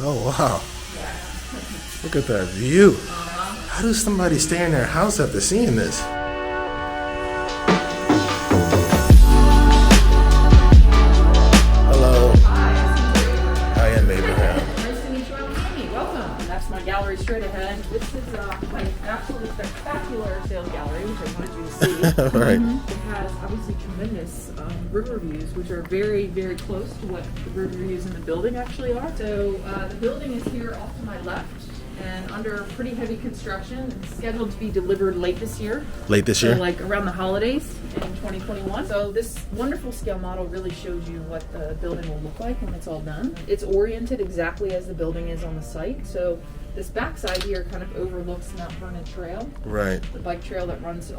Oh, wow. Yeah. Look at that view. How does somebody stay in their house after seeing this? Hello. Hi. I am Abraham. Nice to meet you. I'm Amy. Welcome. That's my gallery straight ahead. This is my absolutely spectacular sales gallery, which I wanted you to see. Right. It has obviously tremendous river views, which are very, very close to what the river views in the building actually are. So the building is here off to my left and under pretty heavy construction. It's scheduled to be delivered late this year. Late this year? So like around the holidays in 2021. So this wonderful scale model really shows you what the building will look like when it's all done. It's oriented exactly as the building is on the site. So this backside here kind of overlooks Mount Vernon Trail. Right. The bike trail that runs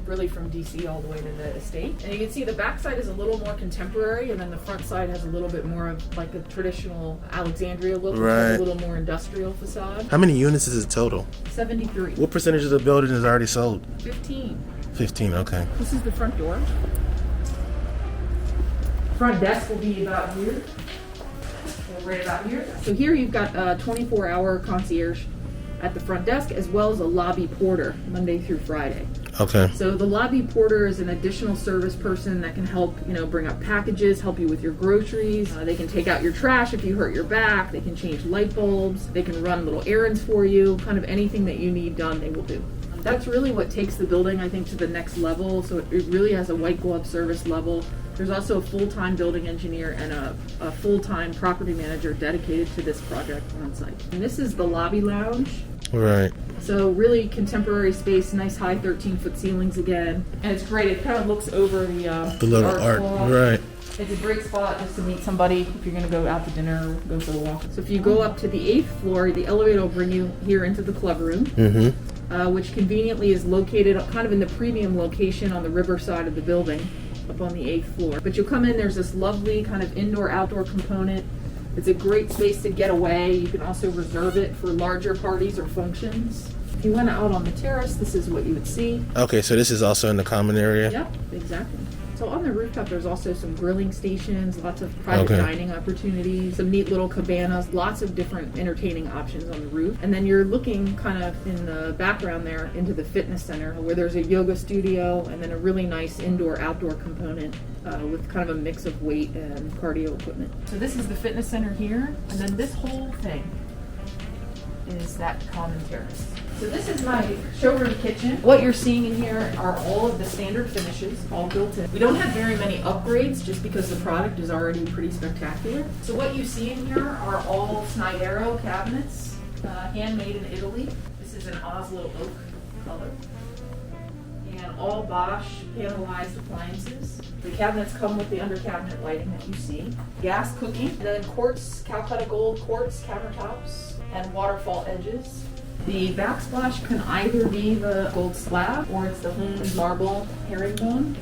really from DC all the way to the estate. And you can see the backside is a little more contemporary, and then the front side has a little bit more of like a traditional Alexandria look, Right. with a little more industrial facade. How many units is it total? 73. What percentage of the building is already sold? 15. 15, okay. This is the front door. Front desk will be about here. Right about here. So here you've got a 24-hour concierge at the front desk, as well as a lobby porter Monday through Friday. Okay. So the lobby porter is an additional service person that can help, bring up packages, help you with your groceries. They can take out your trash if you hurt your back. They can change light bulbs. They can run little errands for you. Kind of anything that you need done, they will do. That's really what takes the building, I think, to the next level. So it really has a white glove service level. There's also a full-time building engineer and a full-time property manager dedicated to this project on site. And this is the lobby lounge. Right. So really contemporary space, nice high 13-foot ceilings again. And it's great. It kind of looks over the little art. wall. Right. It's a great spot just to meet somebody if you're going to go out to dinner or go for a walk. So if you go up to the 8th floor, the elevator will bring you here into the club room. Mm-hmm. Which conveniently is located kind of in the premium location on the river side of the building, up on the 8th floor. But you'll come in, there's this lovely kind of indoor-outdoor component. It's a great space to get away. You can also reserve it for larger parties or functions. If you went out on the terrace, this is what you would see. Okay, so this is also in the common area? Yep, exactly. So on the rooftop, there's also some grilling stations, lots of private dining opportunities, some neat little cabanas, lots of different entertaining options on the roof. And then you're looking kind of in the background there into the fitness center where there's a yoga studio and then a really nice indoor-outdoor component with kind of a mix of weight and cardio equipment. So this is the fitness center here, and then this whole thing is that common terrace. So this is my showroom kitchen. What you're seeing in here are all of the standard finishes, all built in. We don't have very many upgrades just because the product is already pretty spectacular. So what you see in here are all Snidero cabinets, handmade in Italy. This is an Oslo oak color. And all Bosch panelized appliances. The cabinets come with the under cabinet lighting that you see. Gas cooking, and then quartz, Calcutta gold quartz countertops and waterfall edges. The backsplash can either be the gold slab or it's the honed marble herringbone.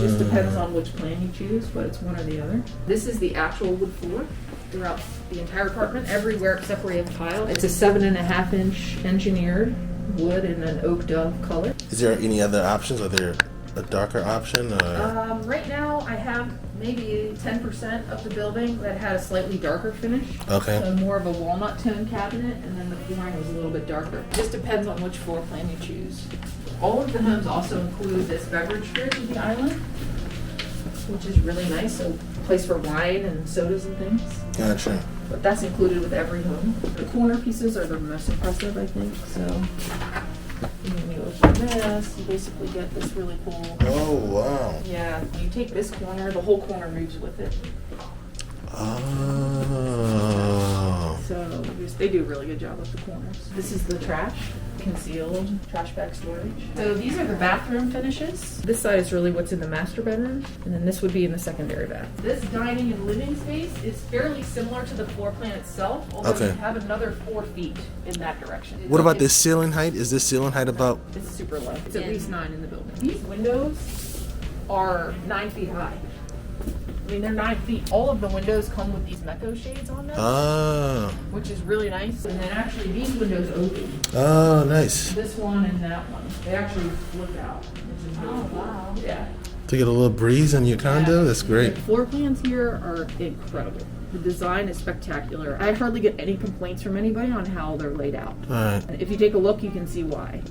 Just depends on which plan you choose, but it's one or the other. This is the actual wood floor throughout the entire apartment, everywhere except where you have tile. It's a 7.5-inch engineered wood in an oak dove color. Is there any other options? Are there a darker option? Or? Right now I have maybe 10% of the building that had a slightly darker finish. Okay. So more of a walnut tone cabinet, and then the flooring was a little bit darker. Just depends on which floor plan you choose. All of the homes also include this beverage fridge with the island, which is really nice. So a place for wine and sodas and things. Gotcha. But that's included with every home. The corner pieces are the most impressive, I think. So when you open this, you basically get this really cool. Oh, wow. Yeah, you take this corner, the whole corner moves with it. Oh. So they do a really good job with the corners. This is the trash, concealed trash bag storage. So these are the bathroom finishes. This side is really what's in the master bedroom, and then this would be in the secondary bath. This dining and living space is fairly similar to the floor plan itself, although you have another 4 feet in that direction. What about this ceiling height? Is this ceiling height about? It's super low. It's at least 9 in the building. These windows are 9 feet high. I mean, they're 9 feet. All of the windows come with these Mecco shades on them, which is really nice. And then actually these windows open. Oh, nice. This one and that one. They actually flip out, which is really cool. Yeah. To get a little breeze in your condo? That's great. The floor plans here are incredible. The design is spectacular. I hardly get any complaints from anybody on how they're laid out. Right. And if you take a look, you can see why.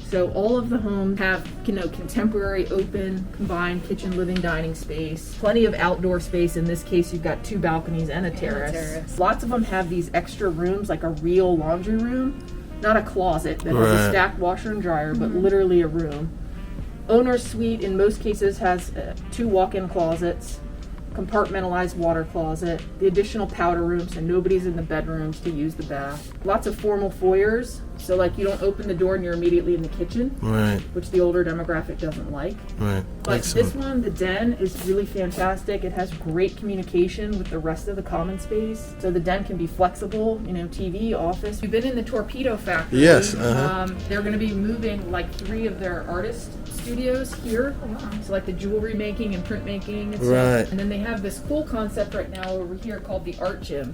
So all of the homes have, contemporary open combined kitchen, living, dining space, plenty of outdoor space. In this case, you've got 2 balconies and a terrace. Lots of them have these extra rooms, like a real laundry room, not a closet that has a stacked washer and dryer, but literally a room. Owner's suite in most cases has 2 walk-in closets, compartmentalized water closet, the additional powder room so nobody's in the bedrooms to use the bath. Lots of formal foyers, so like you don't open the door and you're immediately in the kitchen, Right. which the older demographic doesn't like. Right. But this one, the den, is really fantastic. It has great communication with the rest of the common space. So the den can be flexible, TV, office. We've been in the Torpedo Factory. Yes, They're going to be moving like 3 of their artist studios here. So like the jewelry making and printmaking and stuff. Right. And then they have this cool concept right now over here called the Art Gym,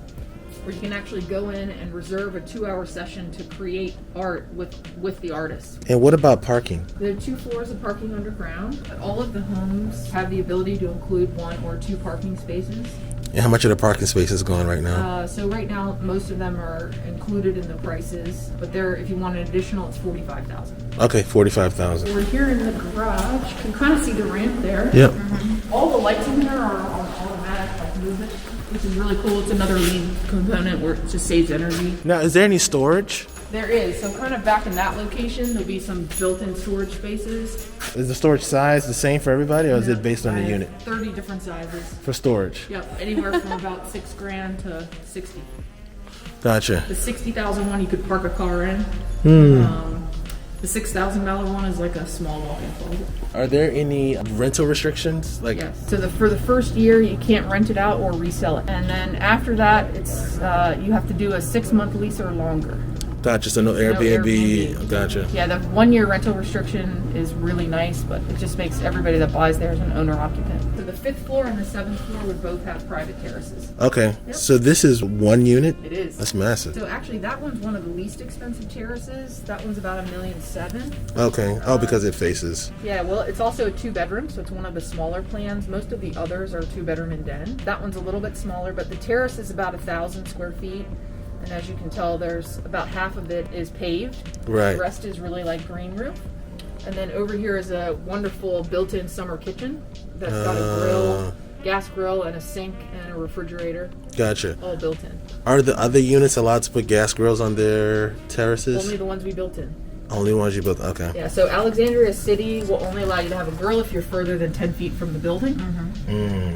where you can actually go in and reserve a 2-hour session to create art with the artist. And what about parking? There are 2 floors of parking underground, but all of the homes have the ability to include 1 or 2 parking spaces. And how much are the parking spaces going right now? So right now, most of them are included in the prices, but if you want an additional, it's $45,000. Okay, 45,000. We're here in the garage. You can kind of see the ramp there. Yep. All the lights in here are on automatic, like movement, which is really cool. It's another lead component where it just saves energy. Now, is there any storage? There is. So kind of back in that location, there'll be some built-in storage spaces. Is the storage size the same for everybody, or is it based on the unit? 30 different sizes. For storage? Yep, anywhere from about $6,000 to 60. Gotcha. The $60,000 one you could park a car in. The $6,000 one is like a small walk-in closet. Are there any rental restrictions? Yes. So for the first year, you can't rent it out or resell it, and then after that, it's you have to do a 6-month lease or longer. Gotcha. So no Airbnb. Gotcha. Yeah, the 1-year rental restriction is really nice, but it just makes everybody that buys there as an owner-occupant. So the 5th floor and the 7th floor would both have private terraces. Okay. Yep. So this is 1 unit? It is. That's massive. So actually, that one's one of the least expensive terraces. That one's about $1.7 million. Okay. Oh, because it faces. Yeah, well, it's also a 2-bedroom, so it's one of the smaller plans. Most of the others are 2-bedroom and den. That one's a little bit smaller, but the terrace is about 1,000 square feet. And as you can tell, there's about half of it is paved. Right. The rest is really like green roof. And then over here is a wonderful built-in summer kitchen that's got a grill, gas grill, and a sink and a refrigerator. Gotcha. All built in. Are the other units allowed to put gas grills on their terraces? Only the ones we built in. Only ones you built. Okay. Yeah, so Alexandria City will only allow you to have a grill if you're further than 10 feet from the building.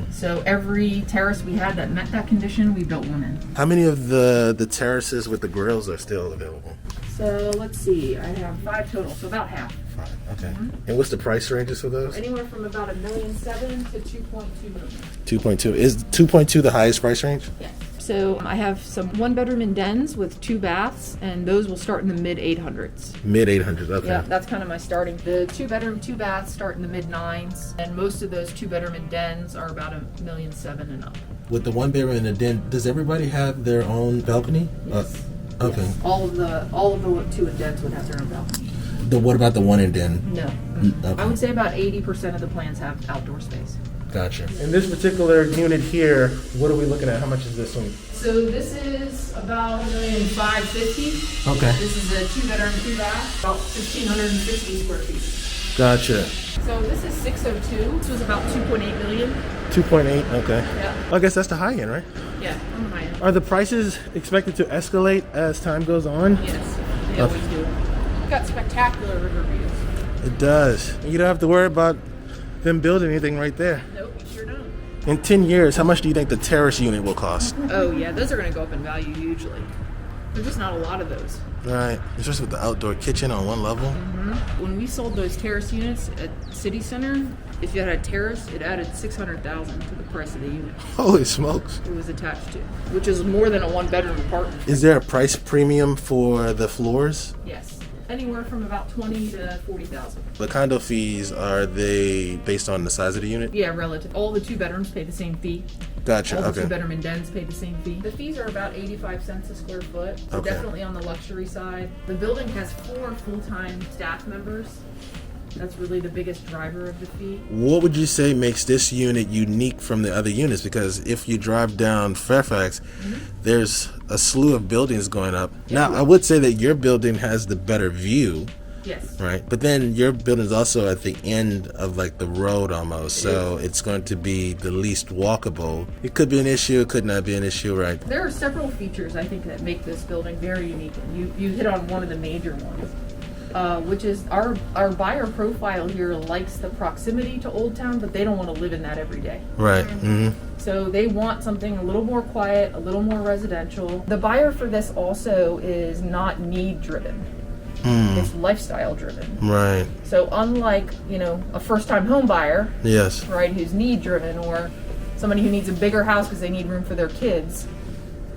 So every terrace we had that met that condition, we built one in. How many of the terraces with the grills are still available? So let's see, I have 5 total, so about half. 5. Okay. And what's the price ranges for those? Anywhere from about $1.7 million to $2.2 million. 2.2. Is 2.2 the highest price range? Yes. So I have some 1-bedroom and dens with 2 baths, and those will start in the mid-800s. Mid-800s. Okay. Yeah, that's kind of my starting. The 2-bedroom, 2 baths start in the mid-9s, and most of those 2-bedroom and dens are about $1.7 million and up. With the 1-bedroom and a den, does everybody have their own balcony? Yes. Okay. Yes. All of the 2 and dens would have their own balcony. What about the 1 and den? No. Okay. I would say about 80% of the plans have outdoor space. Gotcha. In this particular unit here, what are we looking at? How much is this one? So this is about $1,550,000. Okay. This is a 2-bedroom, 2 bath, about 1,560 square feet. Gotcha. So this is 602. This was about 2.8 million. 2.8. Okay. Yeah. I guess that's the high end, right? Yeah, on the high end. Are the prices expected to escalate as time goes on? Yes, they always do. We've got spectacular river views. It does. You don't have to worry about them building anything right there. Nope, we sure don't. In 10 years, how much do you think the terrace unit will cost? Oh yeah, those are going to go up in value hugely. There's just not a lot of those. Right. Especially with the outdoor kitchen on one level. When we sold those terrace units at City Center, if you had a terrace, it added $600,000 to the price of the unit Holy smokes. it was attached to, which is more than a 1-bedroom apartment. Is there a price premium for the floors? Yes, anywhere from about $20,000 to $40,000. The condo fees, are they based on the size of the unit? Yeah, relative. All the 2 bedrooms pay the same fee. Gotcha. All the Okay. 2-bedroom and dens pay the same fee. The fees are about 85 cents a square foot. So Okay. definitely on the luxury side. The building has 4 full-time staff members. That's really the biggest driver of the fee. What would you say makes this unit unique from the other units? Because if you drive down Fairfax, there's a slew of buildings going up. Now, I would say that your building has the better view. Yes. Right. But then your building is also at the end of like the road almost. So it's going to be the least walkable. It could be an issue. It could not be an issue. Right. There are several features I think that make this building very unique. You hit on one of the major ones, which is our buyer profile here likes the proximity to Old Town, but they don't want to live in that every day. Right. So they want something a little more quiet, a little more residential. The buyer for this also is not need driven. It's lifestyle driven. Right. So unlike, a first-time home buyer, Yes. right, who's need driven, or somebody who needs a bigger house because they need room for their kids,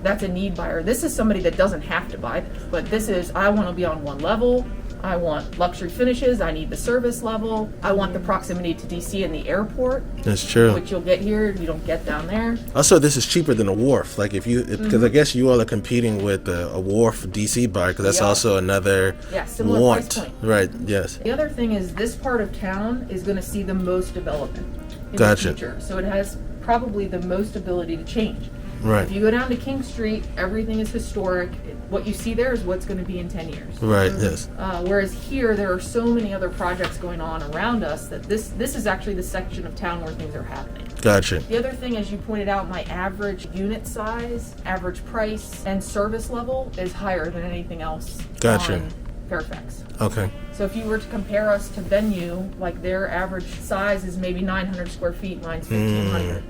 that's a need buyer. This is somebody that doesn't have to buy this, but this is, I want to be on one level. I want luxury finishes. I need the service level. I want the proximity to DC and the airport. That's true. Which you'll get here. You don't get down there. Also, this is cheaper than a wharf. Like if you, because I guess you all are competing with a wharf DC buyer, because that's also another similar want. price point. Right. Yes. The other thing is this part of town is going to see the most development in Gotcha. the future. So it has probably the most ability to change. Right. If you go down to King Street, everything is historic. What you see there is what's going to be in 10 years. Right. Yes. Whereas here, there are so many other projects going on around us that this is actually the section of town where things are happening. Gotcha. The other thing, as you pointed out, my average unit size, average price, and service level is higher than anything else Gotcha. on Fairfax. Okay. So if you were to compare us to Venue, like their average size is maybe 900 square feet, mine's 1,500.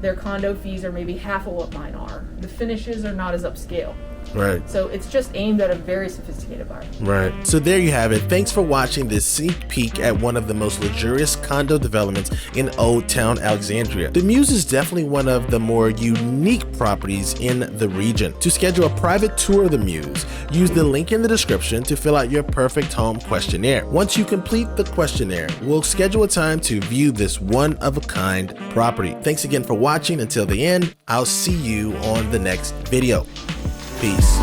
Their condo fees are maybe half of what mine are. The finishes are not as upscale. Right. So it's just aimed at a very sophisticated buyer. Right. So there you have it. Thanks for watching this sneak peek at one of the most luxurious condo developments in Old Town Alexandria. The Muse is definitely one of the more unique properties in the region. To schedule a private tour of the Muse, use the link in the description to fill out your perfect home questionnaire. Once you complete the questionnaire, we'll schedule a time to view this one-of-a-kind property. Thanks again for watching. Until the end, I'll see you on the next video. Peace.